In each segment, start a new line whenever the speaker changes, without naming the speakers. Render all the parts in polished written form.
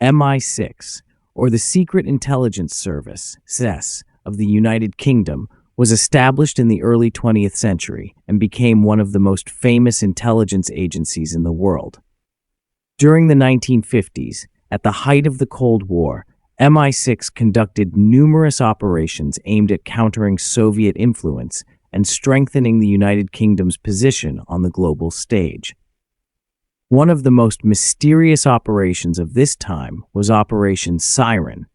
MI6, or the Secret Intelligence Service, SES, of the United Kingdom, was established in the early 20th century and became one of the most famous intelligence agencies in the world. During the 1950s, at the height of the Cold War, MI6 conducted numerous operations aimed at countering Soviet influence and strengthening the United Kingdom's position on the global stage. One of the most mysterious operations of this time was Operation Siren,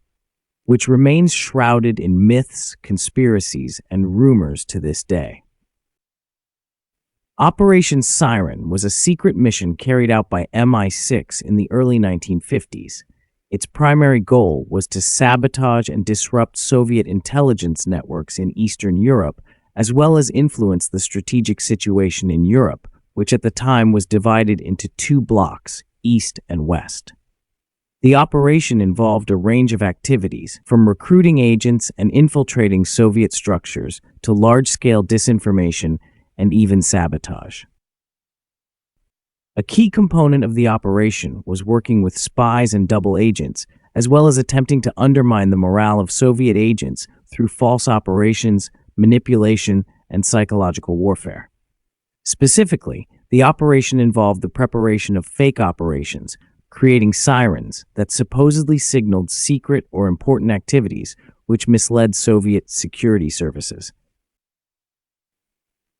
which remains shrouded in myths, conspiracies, and rumors to this day. Operation Siren was a secret mission carried out by MI6 in the early 1950s. Its primary goal was to sabotage and disrupt Soviet intelligence networks in Eastern Europe, as well as influence the strategic situation in Europe, which at the time was divided into two blocks, East and West. The operation involved a range of activities, from recruiting agents and infiltrating Soviet structures to large-scale disinformation and even sabotage. A key component of the operation was working with spies and double agents, as well as attempting to undermine the morale of Soviet agents through false operations, manipulation, and psychological warfare. Specifically, the operation involved the preparation of fake operations, creating sirens that supposedly signaled secret or important activities which misled Soviet security services.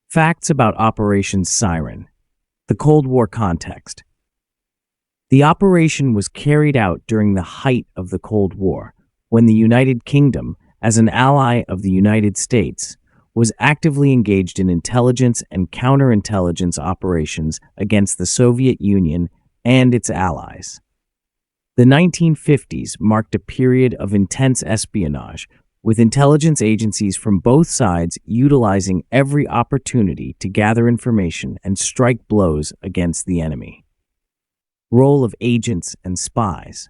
Facts about Operation Siren. The Cold War context. The operation was carried out during the height of the Cold War, when the United Kingdom, as an ally of the United States, was actively engaged in intelligence and counterintelligence operations against the Soviet Union and its allies. The 1950s marked a period of intense espionage, with intelligence agencies from both sides utilizing every opportunity to gather information and strike blows against the enemy. Role of agents and spies.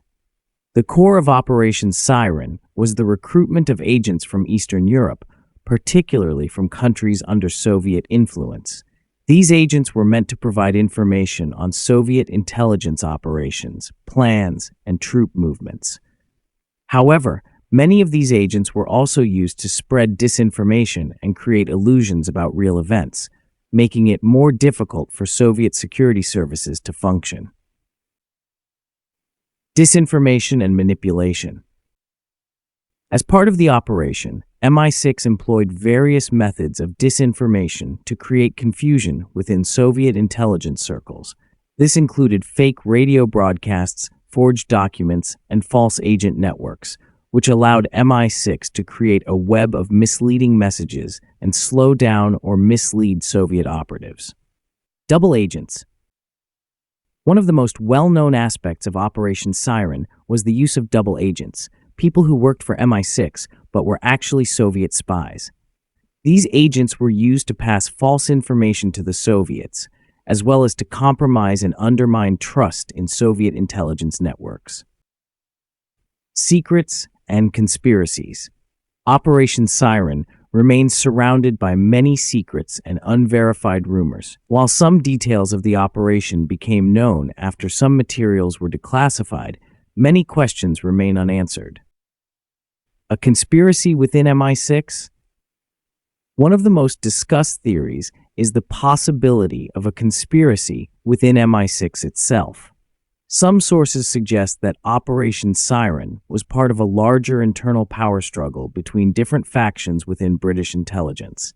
The core of Operation Siren was the recruitment of agents from Eastern Europe, particularly from countries under Soviet influence. These agents were meant to provide information on Soviet intelligence operations, plans, and troop movements. However, many of these agents were also used to spread disinformation and create illusions about real events, making it more difficult for Soviet security services to function. Disinformation and manipulation. As part of the operation, MI6 employed various methods of disinformation to create confusion within Soviet intelligence circles. This included fake radio broadcasts, forged documents, and false agent networks, which allowed MI6 to create a web of misleading messages and slow down or mislead Soviet operatives. Double agents. One of the most well-known aspects of Operation Siren was the use of double agents, people who worked for MI6 but were actually Soviet spies. These agents were used to pass false information to the Soviets, as well as to compromise and undermine trust in Soviet intelligence networks. Secrets and conspiracies. Operation Siren remains surrounded by many secrets and unverified rumors. While some details of the operation became known after some materials were declassified, many questions remain unanswered. A conspiracy within MI6? One of the most discussed theories is the possibility of a conspiracy within MI6 itself. Some sources suggest that Operation Siren was part of a larger internal power struggle between different factions within British intelligence.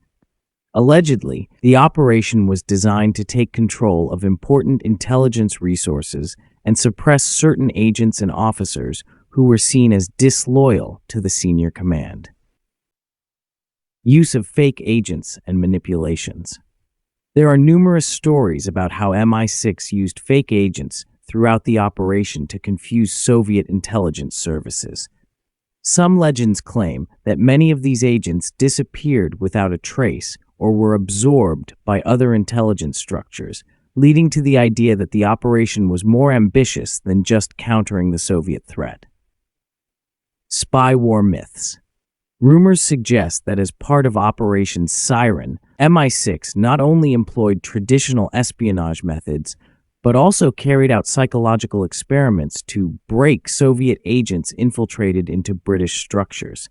Allegedly, the operation was designed to take control of important intelligence resources and suppress certain agents and officers who were seen as disloyal to the senior command. Use of fake agents and manipulations. There are numerous stories about how MI6 used fake agents throughout the operation to confuse Soviet intelligence services. Some legends claim that many of these agents disappeared without a trace or were absorbed by other intelligence structures, leading to the idea that the operation was more ambitious than just countering the Soviet threat. Spy war myths. Rumors suggest that as part of Operation Siren, MI6 not only employed traditional espionage methods, but also carried out psychological experiments to break Soviet agents infiltrated into British structures.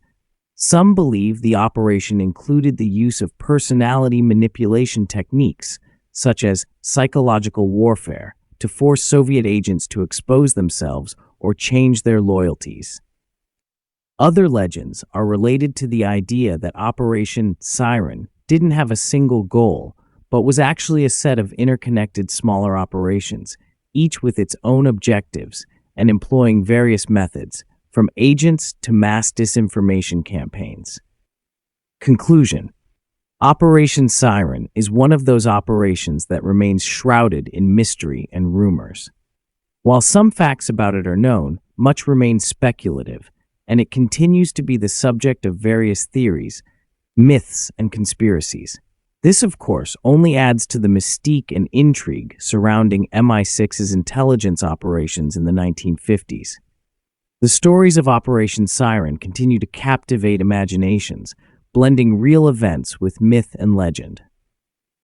Some believe the operation included the use of personality manipulation techniques, such as psychological warfare, to force Soviet agents to expose themselves or change their loyalties. Other legends are related to the idea that Operation Siren didn't have a single goal, but was actually a set of interconnected smaller operations, each with its own objectives and employing various methods, from agents to mass disinformation campaigns. Conclusion: Operation Siren is one of those operations that remains shrouded in mystery and rumors. While some facts about it are known, much remains speculative, and it continues to be the subject of various theories, myths, and conspiracies. This, of course, only adds to the mystique and intrigue surrounding MI6's intelligence operations in the 1950s. The stories of Operation Siren continue to captivate imaginations, blending real events with myth and legend.